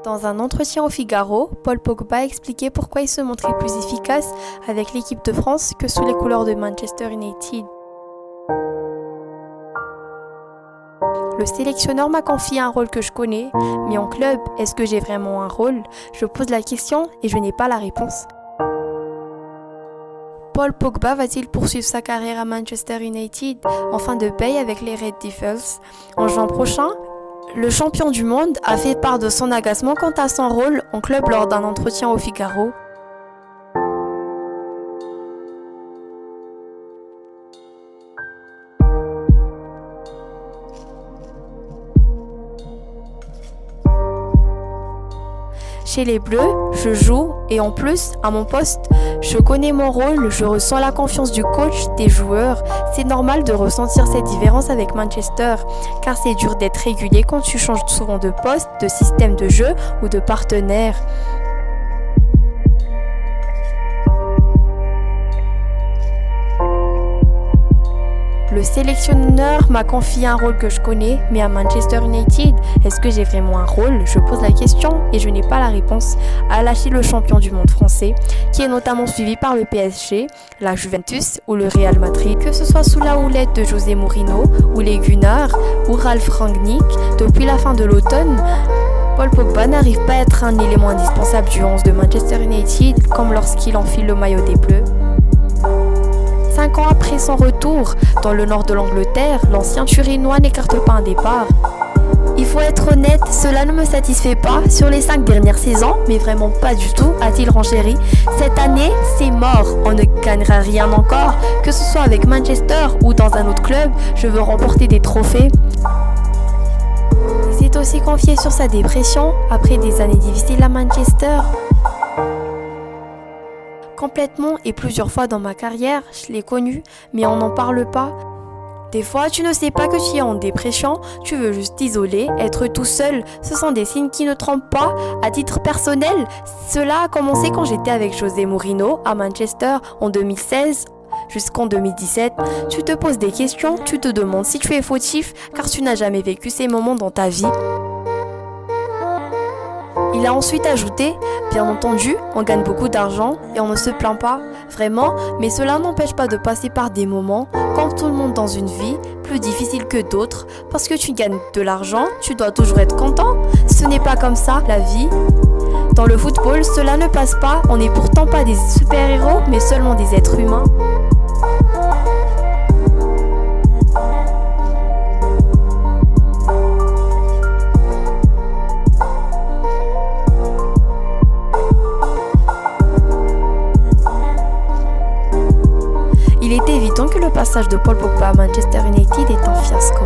Dans un entretien au Figaro, Paul Pogba a expliqué pourquoi il se montrait plus efficace avec l'équipe de France que sous les couleurs de Manchester United. Le sélectionneur m'a confié un rôle que je connais, mais en club, est-ce que j'ai vraiment un rôle? Je pose la question et je n'ai pas la réponse. Paul Pogba va-t-il poursuivre sa carrière à Manchester United en fin de paye avec les Red Devils en juin prochain? Le champion du monde a fait part de son agacement quant à son rôle en club lors d'un entretien au Figaro. Chez les Bleus, je joue et en plus, à mon poste, je connais mon rôle, je ressens la confiance du coach, des joueurs. C'est normal de ressentir cette différence avec Manchester, car c'est dur d'être régulier quand tu changes souvent de poste, de système de jeu ou de partenaire. Le sélectionneur m'a confié un rôle que je connais, mais à Manchester United, est-ce que j'ai vraiment un rôle? Je pose la question et je n'ai pas la réponse, a lâché le champion du monde français, qui est notamment suivi par le PSG, la Juventus ou le Real Madrid. Que ce soit sous la houlette de José Mourinho ou les Gunners ou Ralf Rangnick, depuis la fin de l'automne, Paul Pogba n'arrive pas à être un élément indispensable du 11 de Manchester United, comme lorsqu'il enfile le maillot des Bleus. 5 ans après son retour dans le nord de l'Angleterre, l'ancien Turinois n'écarte pas un départ. Il faut être honnête, cela ne me satisfait pas sur les 5 dernières saisons, mais vraiment pas du tout, a-t-il renchéri. Cette année, c'est mort, on ne gagnera rien encore, que ce soit avec Manchester ou dans un autre club, je veux remporter des trophées. Il s'est aussi confié sur sa dépression après des années difficiles à Manchester. Complètement et plusieurs fois dans ma carrière, je l'ai connu, mais on n'en parle pas. Des fois, tu ne sais pas que tu es en dépression, tu veux juste t'isoler, être tout seul. Ce sont des signes qui ne trompent pas. À titre personnel, cela a commencé quand j'étais avec José Mourinho à Manchester en 2016 jusqu'en 2017. Tu te poses des questions, tu te demandes si tu es fautif, car tu n'as jamais vécu ces moments dans ta vie. Il a ensuite ajouté, bien entendu, on gagne beaucoup d'argent et on ne se plaint pas, vraiment, mais cela n'empêche pas de passer par des moments, comme tout le monde dans une vie, plus difficiles que d'autres, parce que tu gagnes de l'argent, tu dois toujours être content. Ce n'est pas comme ça, la vie. Dans le football, cela ne passe pas, on n'est pourtant pas des super-héros, mais seulement des êtres humains. Il est évident que le passage de Paul Pogba à Manchester United est un fiasco.